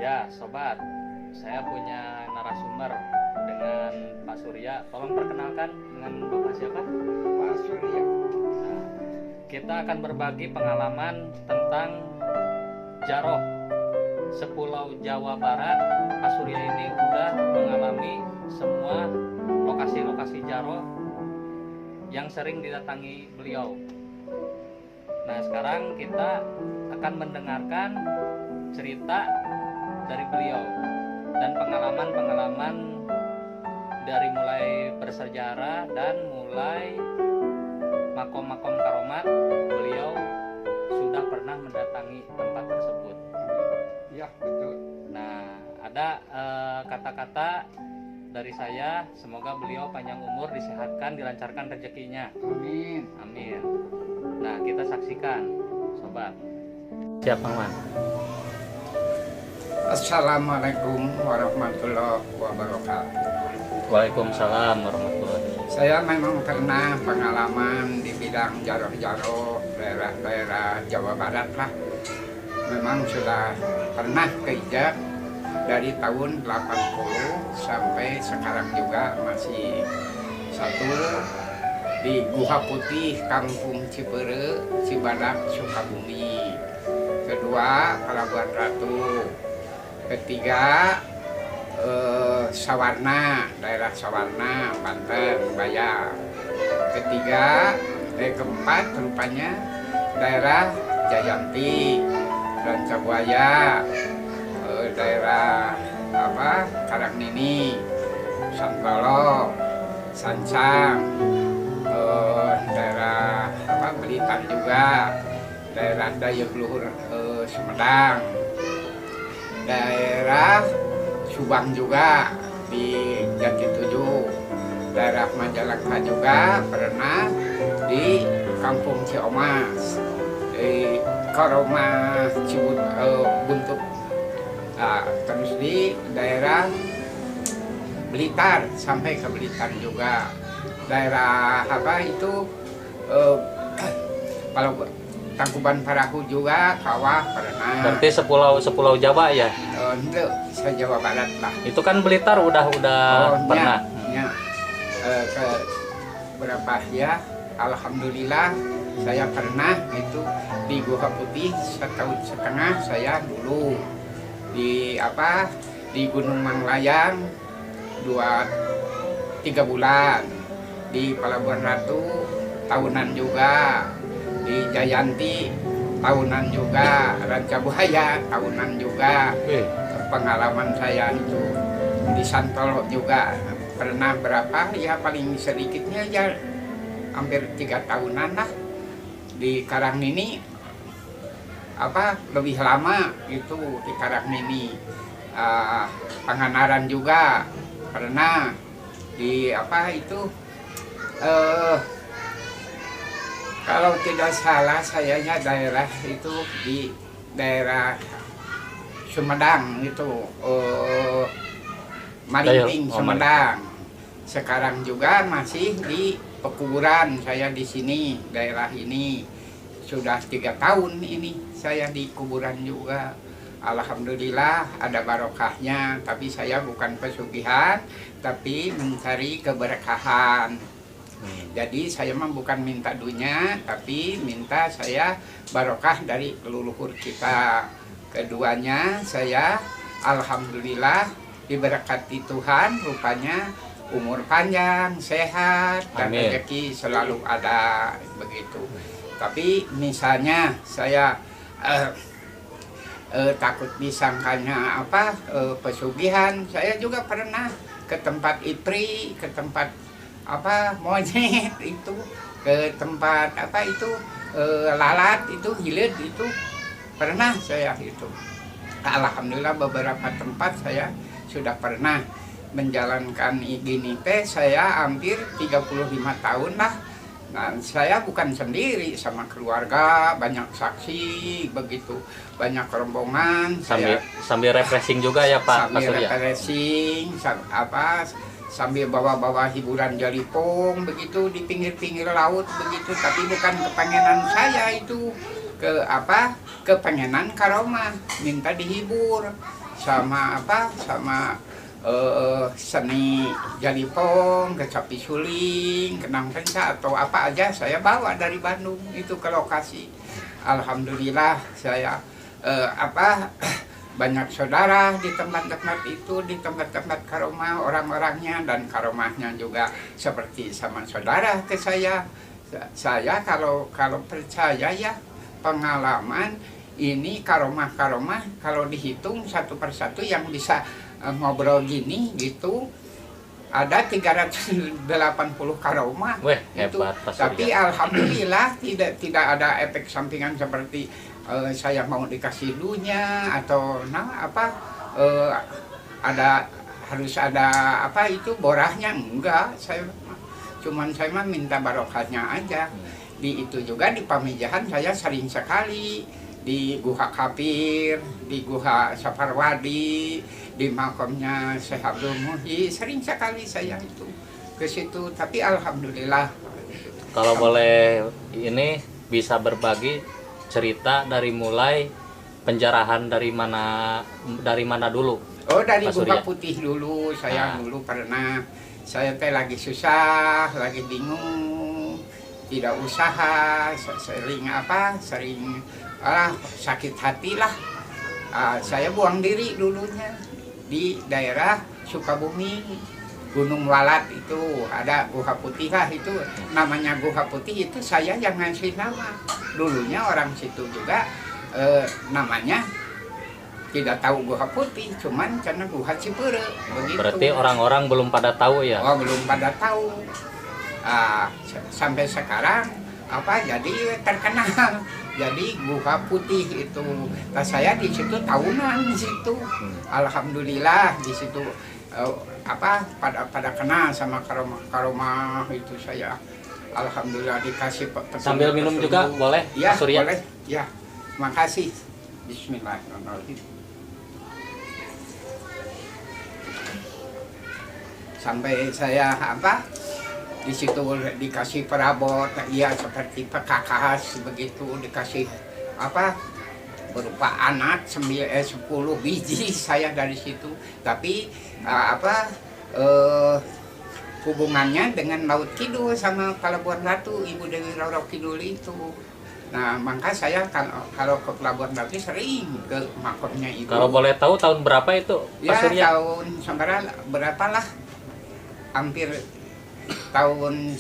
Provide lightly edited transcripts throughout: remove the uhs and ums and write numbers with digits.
Ya, sobat, saya punya narasumber dengan Pak Surya. Tolong perkenalkan dengan Bapak siapa? Pak Surya. Nah, kita akan berbagi pengalaman tentang Jaroh, Sepulau Jawa Barat. Pak Surya ini udah mengalami semua lokasi-lokasi Jaroh yang sering didatangi beliau. Nah, sekarang kita akan mendengarkan cerita dari beliau dan pengalaman-pengalaman dari mulai bersejarah dan mulai makom-makom karomat. Beliau sudah pernah mendatangi tempat tersebut. Ya, betul. Nah, ada kata-kata dari saya, semoga beliau panjang umur, disehatkan, dilancarkan rezekinya. Amin. Amin. Nah, kita saksikan, sobat. Siap, Mang Man. Assalamualaikum warahmatullahi wabarakatuh. Waalaikumsalam warahmatullahi wabarakatuh. Saya memang pernah pengalaman di bidang jaroh-jaroh daerah-daerah Jawa Barat lah. Memang sudah pernah keijak dari tahun 80 sampai sekarang juga masih satu di Guha Putih, Kampung Cipere, Cibadak, Sukabumi. Kedua, Pelabuhan Ratu. Ketiga, Sawarna, daerah Sawarna, Banten, Bayar. Keempat rupanya daerah Jayanti, Rancabuaya, daerah Karangnini, Santolo, Sancang, daerah Blitar juga, daerah Dayeuhluhur, Sumedang, daerah Subang juga di Jatitujuh, daerah Majalengka juga pernah di Kampung Ciomas, di Karoma Buntut. Nah, terus di daerah Blitar sampai ke Blitar juga, daerah kalau Tangkuban Parahu juga, Kawah pernah. Berarti sepulau Jawa ya? Itu se-Jawa Barat lah. Itu kan Blitar udah pernah. Ya. Ke berapa ya? Alhamdulillah saya pernah itu di Guha Putih 1,5 tahun saya dulu di Gunung Manglayang 2-3 bulan, di Pelabuhan Ratu tahunan juga, di Jayanti tahunan juga, Rancabuaya tahunan juga. Pengalaman saya itu di Santolo juga pernah berapa ya, paling sedikitnya ya hampir 3 tahunan lah. Di Karangnini lebih lama itu di Karangnini. Panganaran juga pernah di kalau tidak salah sayanya daerah itu di daerah Sumedang itu, Mariting Sumedang. Sekarang juga masih di pekuburan saya di sini, daerah ini sudah 3 tahun ini saya di kuburan juga. Alhamdulillah ada barokahnya, tapi saya bukan pesugihan, tapi mencari keberkahan. Jadi saya mah bukan minta dunia, tapi minta saya barokah dari leluhur kita. Keduanya saya alhamdulillah diberkati Tuhan, rupanya umur panjang, sehat, dan rezeki selalu ada begitu. Tapi misalnya saya takut disangkanya pesugihan, saya juga pernah ke tempat IPRI, ke tempat monyet itu, ke tempat lalat itu, hilet itu pernah saya itu. Alhamdulillah beberapa tempat saya sudah pernah menjalankan ini teh, saya hampir 35 tahun lah. Nah, saya bukan sendiri, sama keluarga, banyak saksi begitu, banyak rombongan. Sambil refreshing juga ya Pak Sambil Surya. refreshing, sambil bawa-bawa hiburan jalipong begitu di pinggir-pinggir laut begitu. Tapi bukan kepengenan saya itu, kepengenan karoma, minta dihibur. sama apa, sama seni jalipong, kecapi suling, kenang penca atau apa aja saya bawa dari Bandung itu ke lokasi. Alhamdulillah saya apa banyak saudara di tempat-tempat itu, di tempat-tempat karomah orang-orangnya, dan karomahnya juga seperti sama saudara ke saya. Saya kalau percaya ya, pengalaman ini karomah-karomah kalau dihitung satu persatu yang bisa ngobrol gini gitu ada 380 karomah. Weh, itu. hebat, Pak Surya. Tapi alhamdulillah tidak ada efek sampingan seperti saya mau dikasih dunya atau harus ada apa itu borahnya, enggak. Saya mah minta barokahnya aja. Di itu juga di Pamijahan saya sering sekali di Guha Kapir, di Guha Saparwadi, di makamnya Syekh Abdul Muhyi, sering sekali saya itu ke situ. Tapi alhamdulillah. Kalau boleh ini bisa berbagi cerita dari mulai penjarahan dari mana dulu? Oh, dari Pak Guha Surya. Putih dulu. Saya dulu pernah, saya teh lagi susah, lagi bingung, tidak usaha, sering sakit hati lah. Saya buang diri dulunya di daerah Sukabumi, Gunung Walat itu ada Guha Putih lah, itu namanya Guha Putih, itu saya yang ngasih nama. Dulunya orang situ juga namanya tidak tahu Guha Putih, cuman karena Guha Cipere begitu. Berarti orang-orang belum pada tahu ya? Oh, belum pada tahu. Sampai sekarang jadi terkenal, jadi Guha Putih itu. Nah, saya di situ tahunan di situ. Alhamdulillah di situ pada kenal sama karomah itu saya. Alhamdulillah dikasih petunjuk. Sambil minum juga boleh, Ya, Pak Surya? boleh. Ya, makasih. Bismillahirrahmanirrahim. Sampai saya di situ dikasih perabot, ya seperti pekakas begitu, dikasih berupa anak 10 biji saya dari situ. Tapi hubungannya dengan Laut Kidul sama Pelabuhan Ratu, Ibu Dewi Roro Kidul itu. Nah, maka saya kalau ke Pelabuhan Ratu sering ke makamnya Ibu. Kalau boleh tahu tahun berapa itu, Pak Ya, Surya? tahun berapa lah, hampir tahun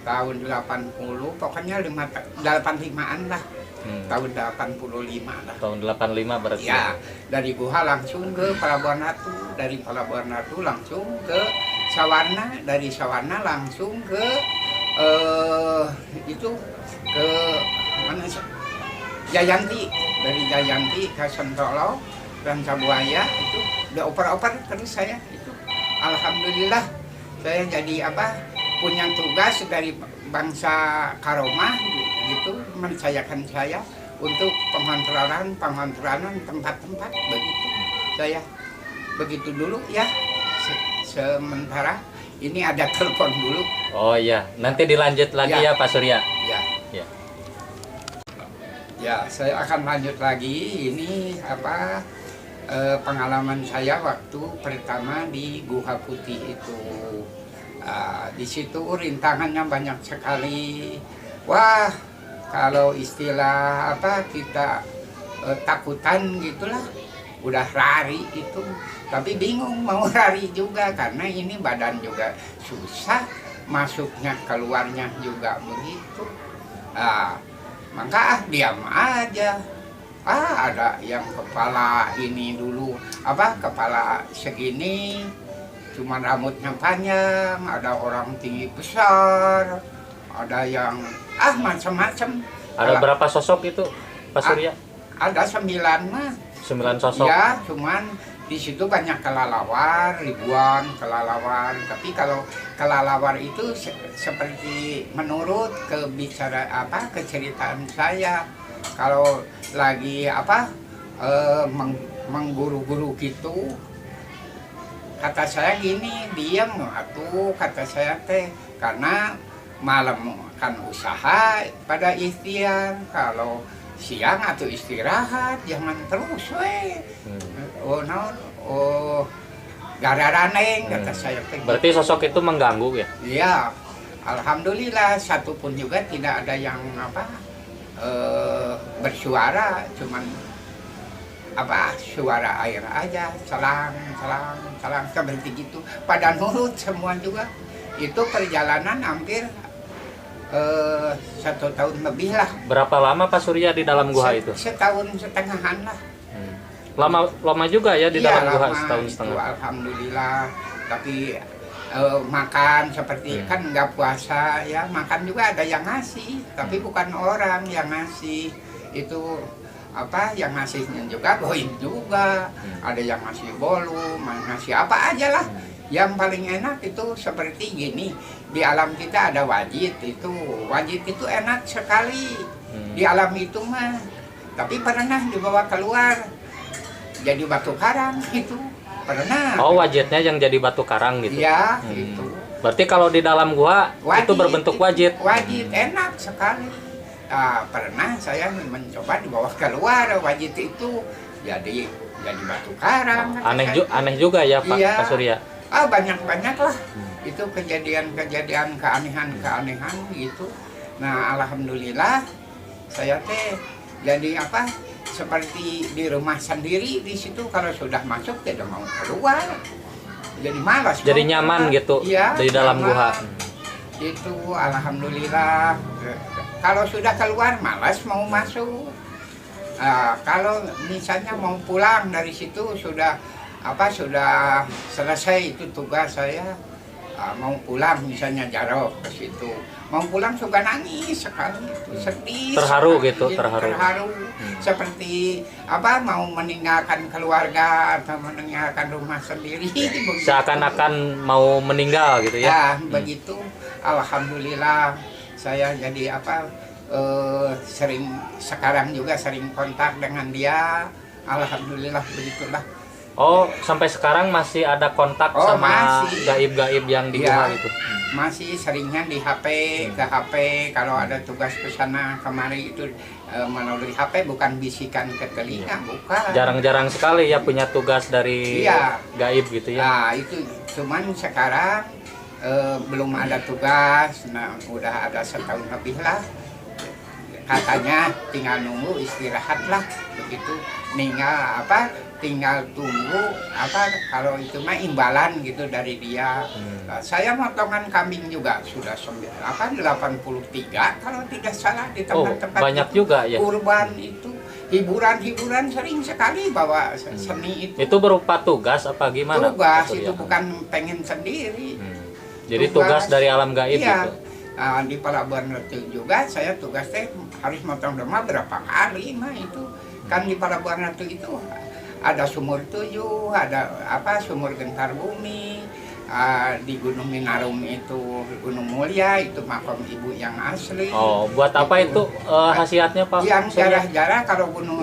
tahun 80, pokoknya 85-an lah. Tahun 85 lah. Tahun 85 berarti. Ya, dari Guha langsung ke Pelabuhan Ratu, dari Pelabuhan Ratu langsung ke Sawarna, dari Sawarna langsung ke ke mana sih? Jayanti, dari Jayanti ke Sentolo dan Sabuaya itu udah oper-oper terus saya itu. Alhamdulillah saya jadi punya tugas dari bangsa karomah gitu, mencayakan saya untuk pengontrolan tempat-tempat begitu. Saya begitu dulu ya. Sementara ini ada telepon dulu. Oh iya, nanti dilanjut lagi ya, Pak Surya. Ya. Ya. Ya, saya akan lanjut lagi. Ini pengalaman saya waktu pertama di Guha Putih itu. Di situ rintangannya banyak sekali. Wah, kalau istilah kita takutan gitulah, udah lari itu. Tapi bingung mau lari juga karena ini badan juga susah, masuknya keluarnya juga begitu. Maka diam aja. Ada yang kepala ini dulu kepala segini, cuman rambutnya panjang, ada orang tinggi besar, ada yang macam-macam. Ada berapa sosok itu, Pak Surya? Ada 9 mah. 9 sosok. Ya, cuman di situ banyak kelalawar, ribuan kelalawar. Tapi kalau kelalawar itu seperti menurut keceritaan saya, kalau lagi mengguru-guru gitu, kata saya gini, diam atuh, kata saya teh, karena malam kan usaha pada ikhtiar. Kalau siang atau istirahat, jangan terus we. Oh no, oh gararaneng kata saya. Berarti sosok itu mengganggu ya? Iya, alhamdulillah satu pun juga tidak ada yang bersuara, cuman suara air aja, selang seperti gitu. Pada nurut semua juga. Itu perjalanan hampir 1 tahun lebih lah. Berapa lama Pak Surya di dalam gua itu? Setahun setengahan lah. Lama juga ya di dalam gua, setahun setengah. Itu, alhamdulillah. Tapi makan seperti kan nggak puasa ya, makan juga ada yang ngasih, tapi bukan orang yang ngasih. Itu yang ngasihnya juga goib juga, ada yang ngasih bolu, ngasih apa aja lah. Yang paling enak itu seperti gini, di alam kita ada wajib itu enak sekali di alam itu mah. Tapi pernah dibawa keluar jadi batu karang itu pernah. Oh, wajitnya yang jadi batu karang gitu? Iya, itu. Berarti kalau di dalam gua wajit, itu berbentuk wajit? Wajit enak sekali. Pernah saya mencoba dibawa keluar wajit itu jadi batu karang. Aneh juga ya Pak, iya. Pak Surya? Banyak lah. Itu kejadian keanehan gitu. Nah, alhamdulillah saya jadi seperti di rumah sendiri di situ. Kalau sudah masuk tidak mau keluar, jadi malas. Jadi nyaman gitu ya, di dalam gua. Itu alhamdulillah. Kalau sudah keluar malas mau masuk. Kalau misalnya mau pulang dari situ sudah selesai itu tugas saya, mau pulang misalnya jaro ke situ, mau pulang suka nangis sekali, itu sedih, terharu sekali, gitu, terharu. Seperti mau meninggalkan keluarga atau meninggalkan rumah sendiri, seakan-akan mau meninggal gitu ya. Begitu. Alhamdulillah saya jadi sekarang juga sering kontak dengan dia. Alhamdulillah begitulah. Oh, sampai sekarang masih ada kontak sama gaib-gaib yang di gua itu? Masih seringnya di HP, ke HP. Kalau ada tugas ke sana kemari itu melalui HP, bukan bisikan ke telinga, bukan. Jarang-jarang sekali ya punya tugas dari gaib gitu ya? Nah, itu cuman sekarang belum ada tugas. Nah, udah ada setahun lebih lah. Katanya tinggal nunggu istirahat lah, begitu. Tinggal tunggu kalau itu mah imbalan gitu dari dia. Saya motongan kambing juga sudah 83 kalau tidak salah di tempat-tempat. Banyak juga ya. Kurban itu hiburan sering sekali bawa seni itu. Itu berupa tugas apa gimana? Tugas itu bukan pengen sendiri. Jadi tugas dari alam gaib gitu. Di Pelabuhan Ratu juga saya tugasnya harus motong domba berapa kali mah itu. Kan di Pelabuhan Ratu itu ada sumur 7, ada sumur gentar bumi, di Gunung Minarum itu Gunung Mulia itu makam ibu yang asli. Oh, buat apa itu khasiatnya Pak? Yang jarah-jarah kalau gunung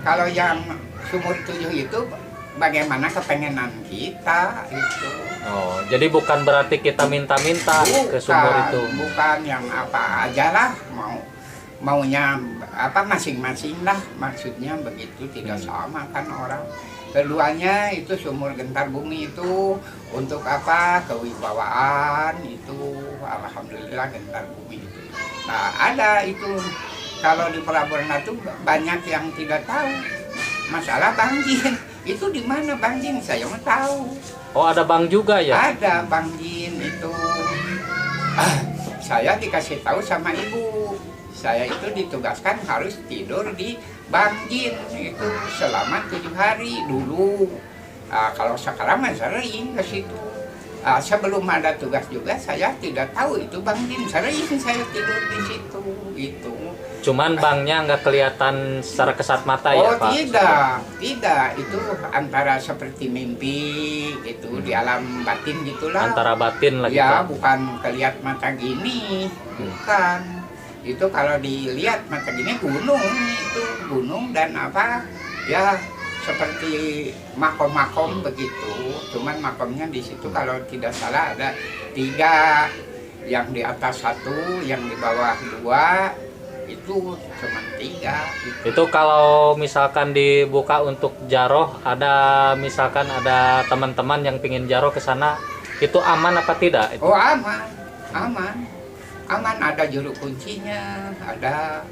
kalau yang sumur 7 itu bagaimana kepengenan kita itu. Oh, jadi bukan berarti kita minta-minta ke sumur itu. Bukan yang apa aja lah, maunya masing-masing lah, maksudnya begitu, tidak sama kan orang. Keduanya itu sumur gentar bumi itu untuk kewibawaan itu, alhamdulillah gentar bumi itu. Nah, ada itu kalau di Pelabuhan Ratu banyak yang tidak tahu masalah Bang Jin. Itu di mana Bang Jin? Saya mau tahu. Oh, ada Bang juga ya? Ada Bang Jin itu. Saya dikasih tahu sama ibu. Saya itu ditugaskan harus tidur di Bang Jin itu selama 7 hari dulu. Kalau sekarang sering ke situ. Sebelum ada tugas juga saya tidak tahu itu Bang Jin, sering saya tidur di situ itu. Cuman bangnya nggak kelihatan secara kesat mata ya Pak? Tidak, itu antara seperti mimpi gitu, di alam batin gitulah. Antara batin lagi ya, Pak? Bukan kelihatan mata gini, bukan. Itu kalau dilihat mata gini gunung dan seperti makom-makom begitu. Cuman makomnya di situ kalau tidak salah ada 3 yang di atas 1, yang di bawah 2, itu cuma 3 gitu. Itu kalau misalkan dibuka untuk jaroh, ada misalkan ada teman-teman yang pingin jaroh ke sana, itu aman apa tidak? Oh aman, aman, ada juru kuncinya, ada.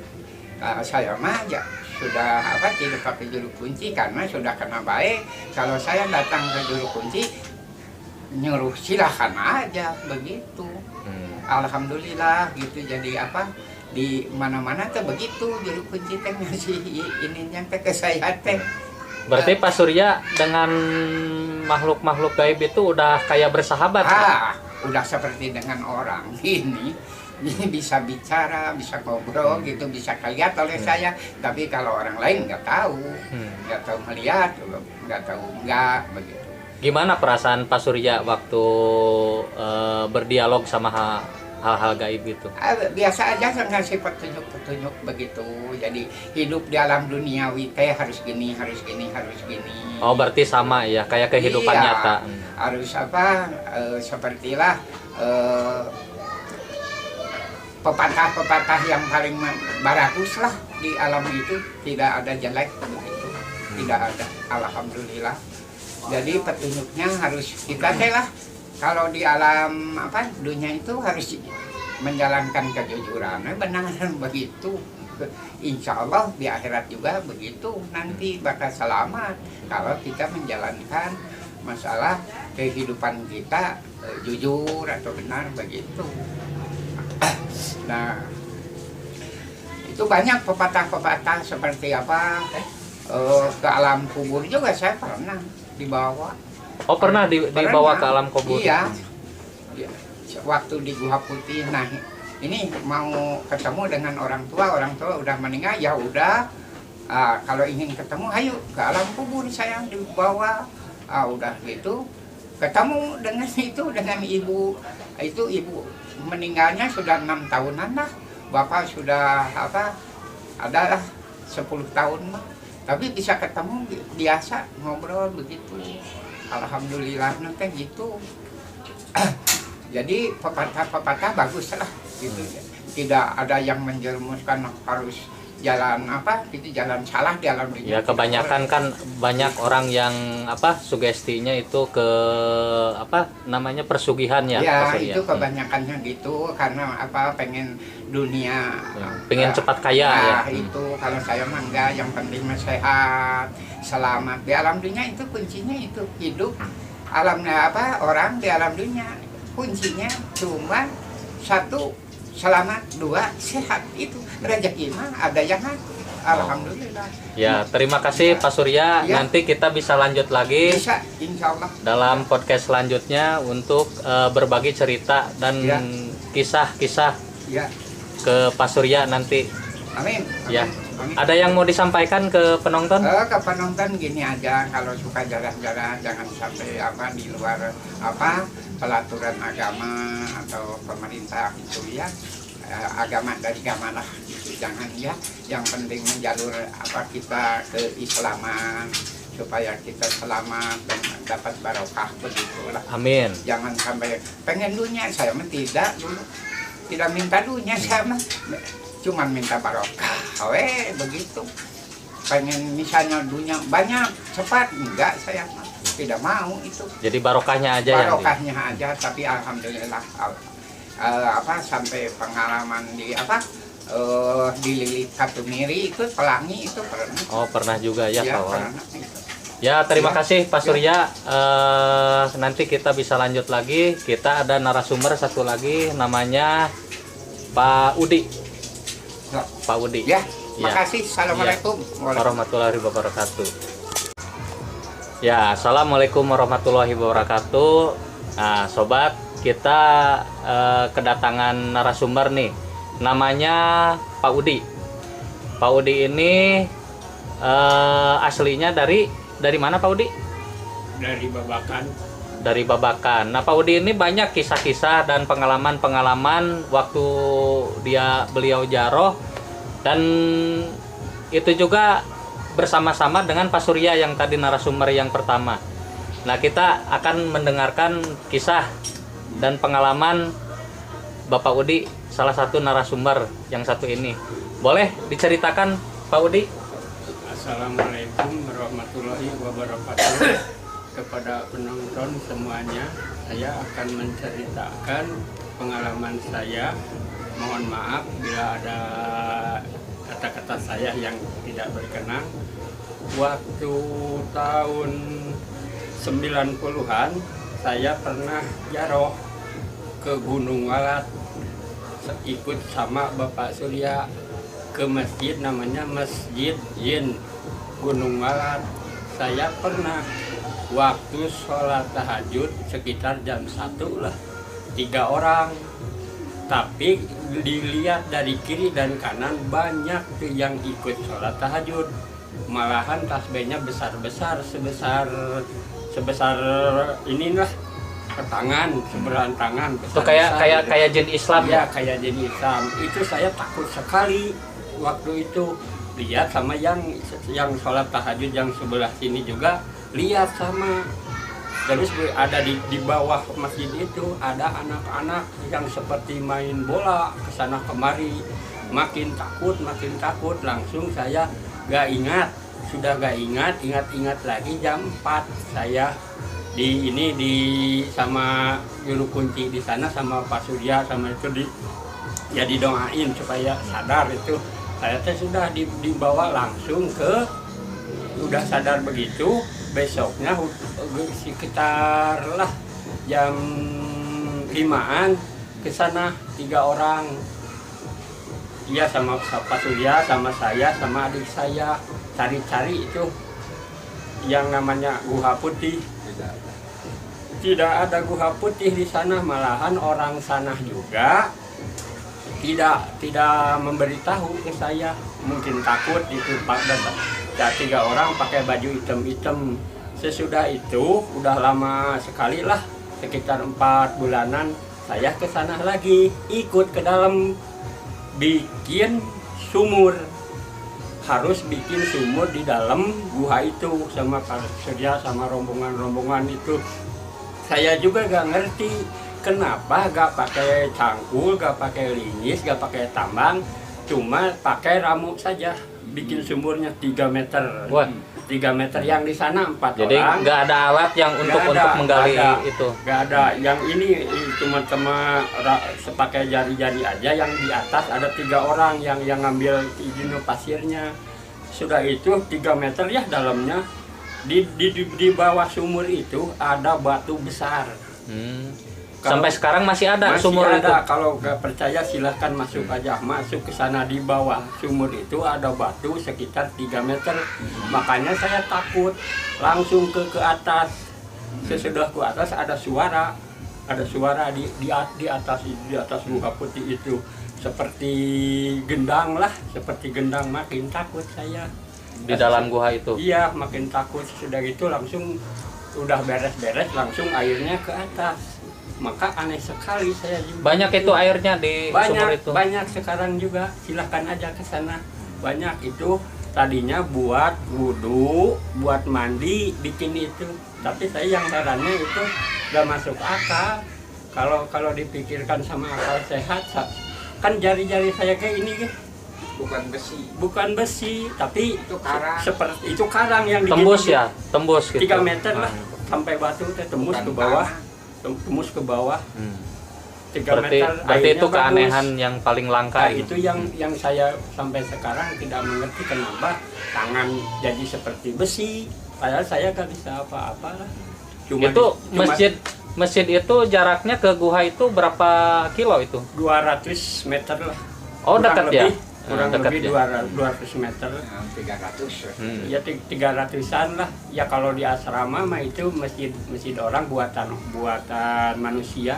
Saya mah ya sudah tidak pakai juru kunci karena sudah kena baik. Kalau saya datang ke juru kunci nyuruh silahkan aja begitu. Alhamdulillah gitu. Jadi di mana-mana tuh begitu juru kunci teh ngasih ininya teh ke saya teh. Berarti Pak Surya dengan makhluk-makhluk gaib itu udah kayak bersahabat? Udah seperti dengan orang ini bisa bicara, bisa ngobrol gitu, bisa kelihatan oleh saya. Tapi kalau orang lain nggak tahu melihat, nggak tahu begitu. Gimana perasaan Pak Surya waktu berdialog sama hal-hal gaib itu? Biasa aja ngasih petunjuk begitu. Jadi hidup di alam duniawi teh harus gini, harus gini, harus gini. Oh berarti sama ya, kayak kehidupan nyata. Harus sepertilah pepatah-pepatah yang paling bagus lah di alam itu, tidak ada jelek begitu, tidak ada, alhamdulillah. Jadi petunjuknya harus kita lah. Kalau di alam dunia itu harus menjalankan kejujuran, benar begitu. Insya Allah di akhirat juga begitu, nanti bakal selamat kalau kita menjalankan masalah kehidupan kita jujur atau benar begitu. Nah, itu banyak pepatah-pepatah seperti ke alam kubur juga saya pernah dibawa. Oh pernah dibawa ke alam kubur? Iya, waktu di Gua Putih. Nah ini mau ketemu dengan orang tua udah meninggal, ya udah. Kalau ingin ketemu, ayo ke alam kubur saya dibawa. Udah gitu, ketemu dengan ibu. Itu ibu meninggalnya sudah 6 tahunan lah. Bapak sudah adalah 10 tahun lah. Tapi bisa ketemu biasa ngobrol begitu. Alhamdulillah nanti gitu. Jadi pepatah bagus lah gitu. Tidak ada yang menjerumuskan harus jalan jalan salah di alam dunia. Ya kebanyakan kan banyak orang yang sugestinya itu ke persugihan ya. Ya itu kebanyakannya gitu karena pengen dunia, pengen cepat kaya ya. Itu kalau saya mah enggak, yang penting sehat, selamat di alam dunia. Itu kuncinya itu hidup alamnya orang di alam dunia kuncinya cuma 1 selamat, 2 sehat. Itu rezeki mah ada yang ngatur. Alhamdulillah. Ya, terima kasih Pak Surya. Ya. Nanti kita bisa lanjut lagi. Bisa, insya Allah. Dalam podcast selanjutnya untuk berbagi cerita dan kisah-kisah ke Pak Surya nanti. Amin. Ya. Amin. Ada yang mau disampaikan ke penonton? Ke penonton gini aja, kalau suka jalan-jalan jangan sampai di luar pelaturan agama atau pemerintah itu ya. Agama dari agama lah gitu. Jangan ya, yang penting menjalur kita keislaman supaya kita selamat dan dapat barokah begitulah. Amin. Jangan sampai pengen dunia, saya mah tidak minta dunia, saya mah cuma minta barokah. Begitu. Pengen misalnya dunia banyak cepat, enggak, saya mah tidak mau itu. Jadi barokahnya aja aja, tapi alhamdulillah sampai pengalaman dililit Katumiri itu pelangi itu pernah. Oh pernah juga ya kawan. Ya terima kasih Pak Surya. Nanti kita bisa lanjut lagi. Kita ada narasumber satu lagi namanya Pak Udi. Pak Udi. Ya, makasih. Assalamualaikum warahmatullahi wabarakatuh. Ya, assalamualaikum warahmatullahi wabarakatuh. Nah, sobat, kita kedatangan narasumber nih. Namanya Pak Udi. Pak Udi ini aslinya dari mana Pak Udi? Dari Babakan. Dari Babakan. Nah, Pak Udi ini banyak kisah-kisah dan pengalaman-pengalaman waktu beliau jaroh, dan itu juga bersama-sama dengan Pak Surya yang tadi narasumber yang pertama. Nah, kita akan mendengarkan kisah dan pengalaman Bapak Udi salah satu narasumber yang satu ini. Boleh diceritakan Pak Udi? Assalamualaikum warahmatullahi wabarakatuh. Kepada penonton semuanya, saya akan menceritakan pengalaman saya. Mohon maaf bila ada kata-kata saya yang tidak berkenan. Waktu tahun 90-an saya pernah jaroh ke Gunung Walat, ikut sama Bapak Surya ke masjid namanya Masjid Yin Gunung Walat. Saya pernah waktu sholat tahajud sekitar jam 1 lah, 3 orang. Tapi dilihat dari kiri dan kanan banyak tuh yang ikut sholat tahajud. Malahan tasbihnya besar-besar, sebesar inilah tangan, sebelahan tangan. Itu kayak jin Islam ya? Kayak jin Islam. Itu saya takut sekali waktu itu. Lihat sama yang sholat tahajud yang sebelah sini juga lihat sama. Terus ada di bawah masjid itu ada anak-anak yang seperti main bola kesana kemari. Makin takut, langsung saya gak ingat, ingat lagi jam 4 saya di sama juru kunci di sana sama Pak Surya sama itu ya didoain supaya sadar itu. Saya sudah dibawa langsung ke, udah sadar begitu, besoknya sekitar lah jam 5-an ke sana 3 orang. Iya sama Pak Surya, sama saya, sama adik saya cari-cari itu yang namanya Guha Putih. Tidak ada Guha Putih di sana, malahan orang sana juga tidak memberitahu ke saya. Mungkin takut itu pada 3 orang pakai baju hitam-hitam. Sesudah itu udah lama sekali lah, sekitar 4 bulanan saya ke sana lagi, ikut ke dalam bikin sumur. Harus bikin sumur di dalam gua itu sama Pak Surya sama rombongan-rombongan itu. Saya juga gak ngerti kenapa gak pakai cangkul, gak pakai linis, gak pakai tambang, cuma pakai ramu saja. Bikin sumurnya 3 meter. Wah. 3 meter yang di sana 4 Jadi orang. nggak ada alat yang untuk menggali itu. Nggak ada. Yang ini cuma sepakai jari-jari aja. Yang di atas ada 3 orang yang ngambil izin pasirnya. Sudah itu 3 meter ya dalamnya. Di bawah sumur itu ada batu besar. Sampai sekarang masih ada sumur ada. itu. Kalau nggak percaya silahkan masuk aja, masuk ke sana. Di bawah sumur itu ada batu sekitar 3 meter. Makanya saya takut, langsung ke atas. Sesudah ke atas ada suara di atas Guha Putih itu seperti gendang lah, seperti gendang. Makin takut saya Di dalam gua itu. Iya, makin takut. Sudah gitu langsung udah beres-beres, langsung airnya ke atas. Maka aneh sekali saya juga. Banyak itu airnya di sumur itu. Banyak sekarang juga. Silahkan aja ke sana. Banyak itu. Tadinya buat wudhu, buat mandi, bikin itu. Tapi saya yang herannya itu gak masuk akal. Kalau dipikirkan sama akal sehat, kan jari-jari saya kayak ini kan. Bukan besi, tapi Itu karang. Seperti itu karang yang Tembus ya, tembus gitu. 3 meter lah sampai batu tembus ke bawah. Tembus ke bawah. 3 Berarti meter itu keanehan bagus. yang paling langka. Nah, itu yang saya sampai sekarang tidak mengerti kenapa tangan jadi seperti besi. Padahal saya gak bisa apa-apa lah. Itu masjid itu jaraknya ke gua itu berapa kilo itu? 200 meter lah. Oh, dekat ya? Kurang Dekat lebih ya? 200 meter. 300. Ya 300-an lah. Ya kalau di asrama mah itu masjid orang buatan manusia.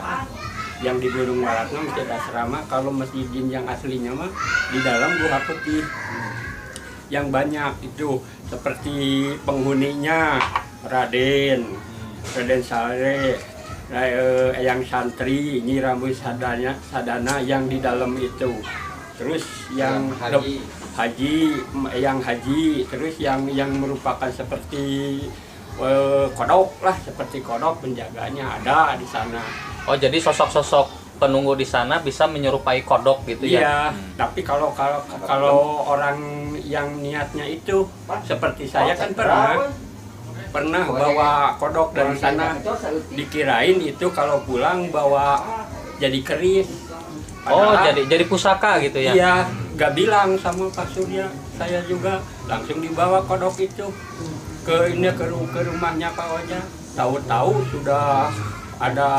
Yang di Gunung Walat mah masjid asrama. Kalau masjid jin yang aslinya mah di dalam Guha Putih. Yang banyak itu seperti penghuninya Raden Saleh, yang santri, Nyi Rambu Sadana yang di dalam itu. Terus yang haji, terus yang merupakan seperti kodok lah, seperti kodok penjaganya ada di sana. Oh, jadi sosok-sosok penunggu di sana bisa menyerupai kodok gitu ya. Iya, tapi kalau orang yang niatnya itu seperti saya kan pernah bawa kodok dari sana, dikirain itu kalau pulang bawa jadi keris. Oh, Padahal, jadi pusaka gitu ya. iya, nggak bilang sama Pak Surya, saya juga langsung dibawa kodok itu ke rumahnya Pak Oja. Tahu-tahu sudah ada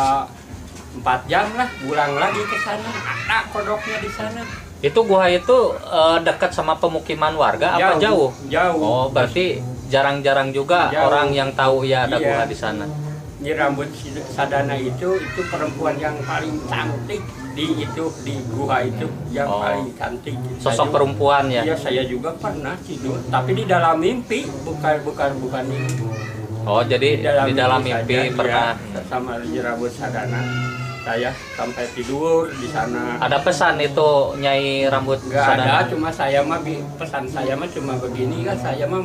4 jam lah, pulang lagi ke sana, ada kodoknya di sana. Itu gua itu dekat sama pemukiman warga apa jauh? Jauh. Oh, berarti jarang-jarang juga Jauh. orang yang tahu ya ada Iya. gua di sana. Ini rambut Sadana itu perempuan yang paling cantik di gua itu yang Oh. paling cantik. Sosok perempuan ya. Iya, saya juga pernah tidur, tapi di dalam mimpi, bukan ini. Oh, jadi di dalam mimpi saja, pernah. iya, sama rambut Sadana. Saya sampai tidur di sana. Ada pesan itu Nyai rambut Nggak Sadana? ada, cuma saya mah pesan saya mah cuma begini kan, saya mah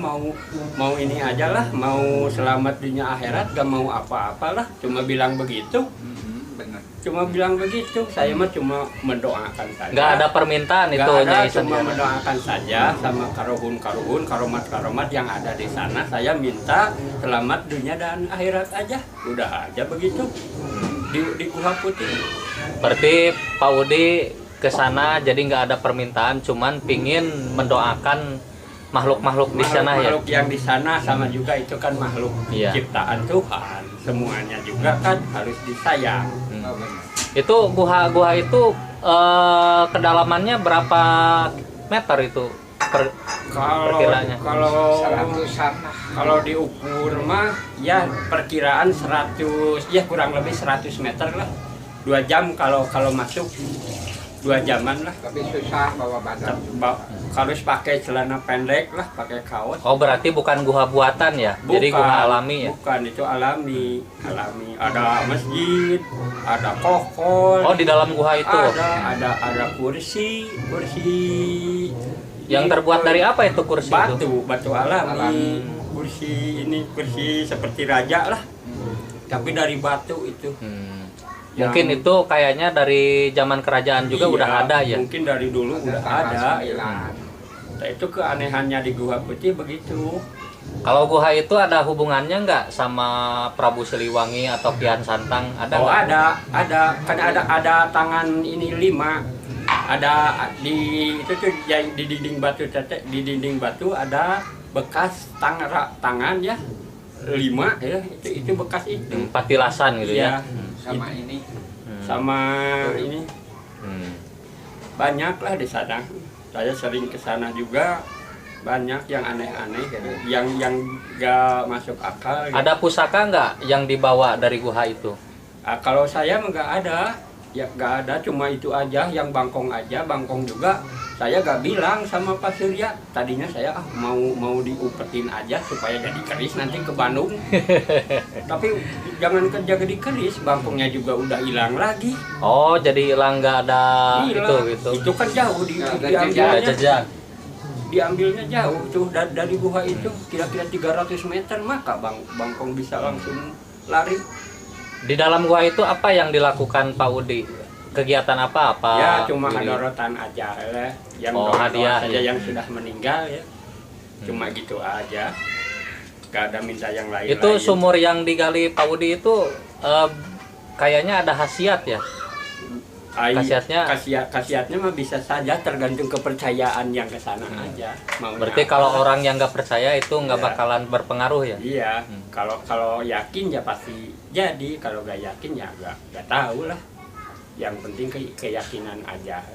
mau ini aja lah, mau selamat dunia akhirat, gak mau apa-apalah, cuma bilang begitu. Benar. Cuma bilang begitu, saya mah cuma mendoakan saja. Nggak ada permintaan Nggak itu ada, Nyai cuma Sadana. mendoakan saja sama karomat yang ada di sana. Saya minta selamat dunia dan akhirat aja, udah aja begitu. Di Guha Putih. Berarti Pak Udi ke sana jadi nggak ada permintaan, cuman pingin mendoakan makhluk-makhluk di sana ya. Makhluk yang di sana sama juga itu kan makhluk Iya. ciptaan Tuhan, semuanya juga kan harus disayang. Oh, benar. Itu gua itu kedalamannya berapa meter itu perkiranya? Kalau Seratusan lah. kalau diukur mah ya perkiraan 100, ya kurang lebih 100 meter lah. 2 jam kalau masuk, 2 jaman lah. Tapi susah bawa badan. Harus pakai celana pendek lah, pakai kaos. Oh, berarti bukan gua buatan ya? Jadi gua alami ya? Bukan, itu alami. Ada masjid, ada kokol. Oh, di dalam gua itu. Ada kursi Yang terbuat dari apa itu kursi itu? batu alami. Kursi seperti raja lah. Tapi dari batu itu. Mungkin itu kayaknya dari zaman kerajaan juga Iya, udah ada ya? Mungkin dari dulu udah ada. Nah, itu keanehannya di Guha Putih begitu. Kalau gua itu ada hubungannya nggak sama Prabu Siliwangi atau Kian Santang? Ada Oh, nggak? ada. Kan ada tangan ini 5. Ada di itu tuh yang di dinding batu di dinding batu ada bekas tangan ya 5 ya, itu bekas itu. Patilasan gitu ya? Sama ini. Sama ini Hmm. banyak lah di sana. Saya sering ke sana juga, banyak yang aneh-aneh yang gak masuk akal gitu. Ada pusaka nggak yang dibawa dari gua itu? Kalau saya mah nggak ada, ya nggak ada, cuma itu aja yang bangkong aja. Bangkong juga saya gak bilang sama Pak Surya. Tadinya saya mau diupetin aja supaya jadi keris nanti ke Bandung. Tapi jangan kerja jadi keris, bangkongnya juga udah hilang lagi. Oh, jadi hilang nggak ada Hilang. gitu. Itu kan jauh Nggak ada diambilnya. Jejak. Diambilnya jauh tuh dari gua itu kira-kira 300 meter, maka bangkong bisa langsung lari. Di dalam gua itu apa yang dilakukan Pak Udi? Kegiatan apa? Ya cuma Udi? hadorotan aja ya, yang Oh, doa hadiah, saja ya. yang sudah meninggal ya, cuma gitu aja, gak ada minta yang lain. Itu sumur yang digali Pak Udi itu kayaknya ada khasiat ya? Khasiatnya mah bisa saja tergantung kepercayaan yang ke sana aja. Maunya Berarti apa. kalau orang yang nggak percaya itu nggak Ya. bakalan berpengaruh ya? Iya, kalau yakin ya pasti jadi, kalau gak yakin ya gak tahu lah. Yang penting keyakinan aja.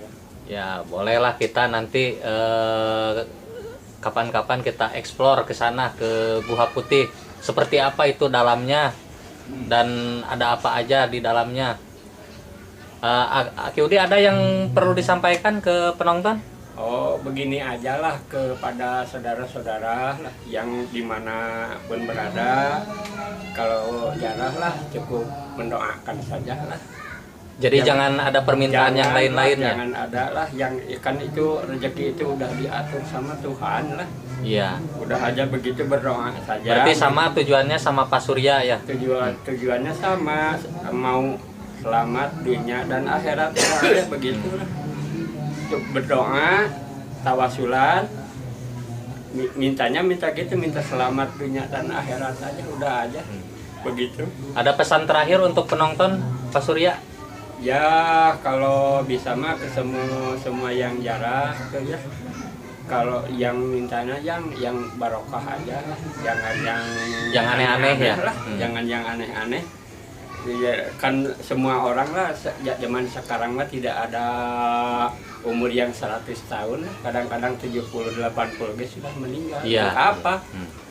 Ya bolehlah kita nanti kapan-kapan kita explore ke sana, ke Guha Putih. Seperti apa itu dalamnya dan ada apa aja di dalamnya. Aki Udi, ada yang perlu disampaikan ke penonton? Oh, begini aja lah kepada saudara-saudara lah yang dimanapun berada, kalau jarah lah cukup mendoakan saja lah. Jadi jangan ada permintaan yang lain-lain ya? Jangan ada lah, yang kan itu rezeki itu udah diatur sama Tuhan lah. Iya. Udah aja begitu berdoa saja. Berarti sama tujuannya sama Pak Surya ya? Tujuannya sama, mau selamat dunia dan akhirat. Ya, begitu lah. Berdoa, tawasulan, minta gitu, minta selamat dunia dan akhirat aja, udah aja. Begitu. Ada pesan terakhir untuk penonton Pak Surya? Ya kalau bisa mah ke semua yang jarah gitu ya. Kalau yang mintanya yang barokah aja, jangan yang aneh-aneh ya. lah. Jangan yang aneh-aneh. Ya, kan semua orang lah zaman sekarang mah tidak ada umur yang 100 tahun, kadang-kadang 70-80 guys sudah meninggal. Ya.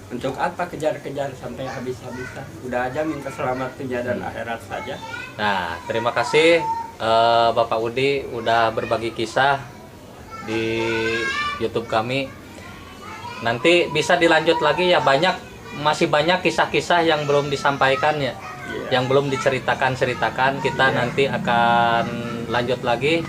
Untuk apa kejar-kejar sampai habis-habisan? Udah aja minta selamat dunia dan akhirat saja. Nah, terima kasih Bapak Udi udah berbagi kisah di YouTube kami. Nanti bisa dilanjut lagi ya, masih banyak kisah-kisah yang belum disampaikan ya. Yang belum diceritakan kita nanti akan lanjut lagi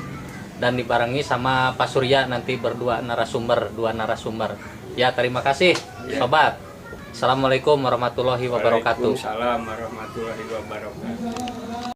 dan dibarengi sama Pak Surya nanti dua narasumber. Ya, terima kasih sobat. Assalamualaikum warahmatullahi wabarakatuh. Waalaikumsalam warahmatullahi wabarakatuh.